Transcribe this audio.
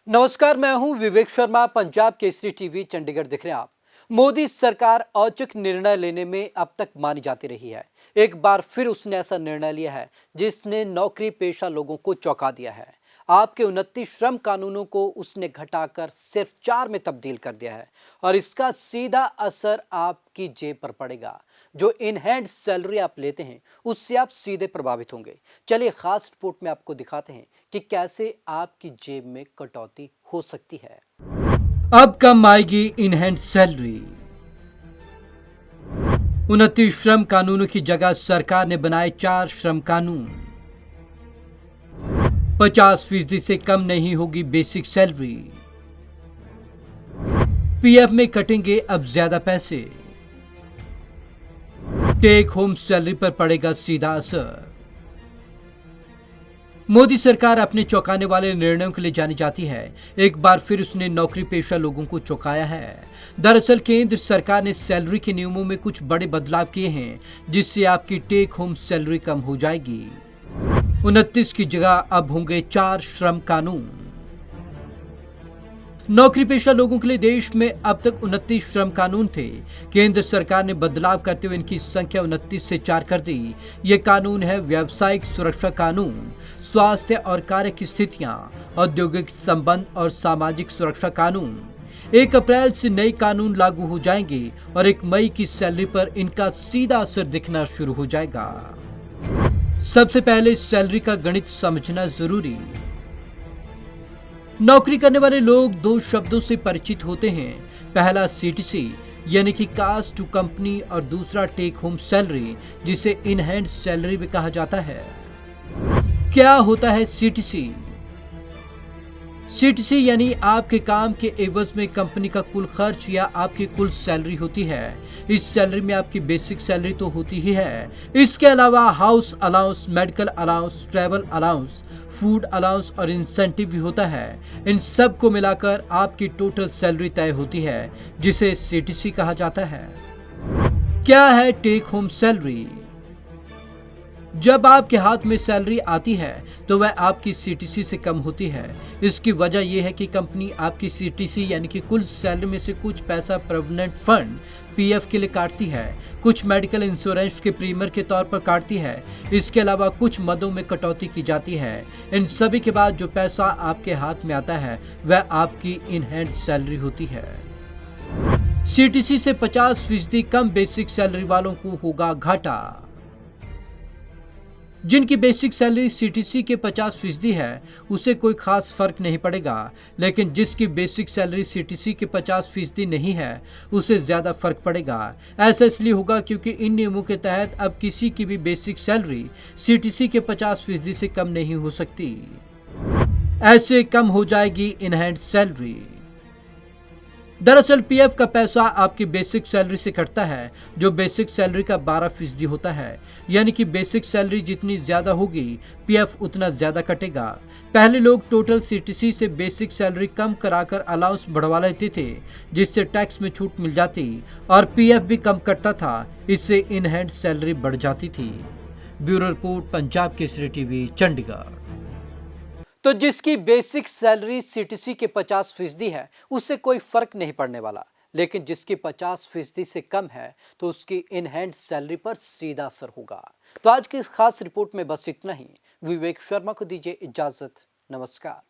नमस्कार, मैं हूं विवेक शर्मा। पंजाब केसरी टीवी चंडीगढ़ दिख रहे हैं आप। मोदी सरकार औचक निर्णय लेने में अब तक मानी जाती रही है। एक बार फिर उसने ऐसा निर्णय लिया है जिसने नौकरी पेशा लोगों को चौंका दिया है। आपके 29 श्रम कानूनों को उसने घटाकर सिर्फ 4 में तब्दील कर दिया है और इसका सीधा असर आपकी जेब पर पड़ेगा। जो इन हैंड सैलरी आप लेते हैं उससे आप सीधे प्रभावित होंगे। चलिए खास रिपोर्ट में आपको दिखाते हैं कि कैसे आपकी जेब में कटौती हो सकती है। अब कम आएगी इन हैंड सैलरी। 29 श्रम कानूनों की जगह सरकार ने बनाए 4 श्रम कानून। 50% से कम नहीं होगी बेसिक सैलरी। पीएफ में कटेंगे अब ज्यादा पैसे। टेक होम सैलरी पर पड़ेगा सीधा असर। मोदी सरकार अपने चौंकाने वाले निर्णयों के लिए जानी जाती है। एक बार फिर उसने नौकरी पेशा लोगों को चौंकाया है। दरअसल केंद्र सरकार ने सैलरी के नियमों में कुछ बड़े बदलाव किए हैं जिससे आपकी टेक होम सैलरी कम हो जाएगी। 29 की जगह अब होंगे 4 श्रम कानून। नौकरी पेशा लोगों के लिए देश में अब तक 29 श्रम कानून थे। केंद्र सरकार ने बदलाव करते हुए इनकी संख्या 29 से 4 कर दी। ये कानून है व्यावसायिक सुरक्षा कानून, स्वास्थ्य और कार्य की स्थितियां, औद्योगिक संबंध और सामाजिक सुरक्षा कानून। 1 अप्रैल से नए कानून लागू हो जाएंगे और 1 मई की सैलरी पर इनका सीधा असर दिखना शुरू हो जाएगा। सबसे पहले सैलरी का गणित समझना जरूरी। नौकरी करने वाले लोग 2 शब्दों से परिचित होते हैं। पहला सीटीसी यानी कि कास्ट टू कंपनी और दूसरा टेक होम सैलरी जिसे इन हैंड सैलरी भी कहा जाता है। क्या होता है सीटीसी? सीटीसी यानी आपके काम के एवज में कंपनी का कुल खर्च या आपकी कुल सैलरी होती है। इस सैलरी में आपकी बेसिक सैलरी तो होती ही है, इसके अलावा house allowance, medical allowance, travel allowance, food allowance और इंसेंटिव भी होता है। इन सब को मिलाकर आपकी टोटल सैलरी तय होती है जिसे सीटीसी कहा जाता है। क्या है टेक होम सैलरी? जब आपके हाथ में सैलरी आती है तो वह आपकी सीटीसी से कम होती है। इसकी वजह यह है कि कंपनी आपकी सीटीसी यानी कि कुल सैलरी में से कुछ पैसा प्रोविडेंट फंड पीएफ के लिए काटती है, कुछ मेडिकल इंश्योरेंस के प्रीमियम के तौर पर काटती है। इसके अलावा कुछ मदों में कटौती की जाती है। इन सभी के बाद जो पैसा आपके हाथ में आता है वह आपकी इन हैंड सैलरी होती है। सीटीसी से 50% कम बेसिक सैलरी वालों को होगा घाटा। जिनकी बेसिक सैलरी सीटीसी के 50% है उसे कोई खास फर्क नहीं पड़ेगा, लेकिन जिसकी बेसिक सैलरी सीटीसी के 50% नहीं है उसे ज्यादा फर्क पड़ेगा। ऐसा इसलिए होगा क्योंकि इन नियमों के तहत अब किसी की भी बेसिक सैलरी सीटीसी के 50% से कम नहीं हो सकती। ऐसे कम हो जाएगी इन हैंड सैलरी। दरअसल पीएफ का पैसा आपकी बेसिक सैलरी से कटता है जो बेसिक सैलरी का 12% होता है। यानी कि बेसिक सैलरी जितनी ज्यादा होगी पीएफ उतना ज्यादा कटेगा। पहले लोग टोटल सीटीसी से बेसिक सैलरी कम कराकर अलाउंस बढ़वा लेते थे जिससे टैक्स में छूट मिल जाती और पीएफ भी कम कटता था। इससे इन हैंड सैलरी बढ़ जाती थी। Bureau report, Punjab Kesari TV, Chandigarh. तो जिसकी बेसिक सैलरी सीटीसी के 50% है उससे कोई फर्क नहीं पड़ने वाला, लेकिन जिसकी 50% से कम है तो उसकी इन हैंड सैलरी पर सीधा असर होगा। तो आज की इस खास रिपोर्ट में बस इतना ही। विवेक शर्मा को दीजिए इजाजत। नमस्कार।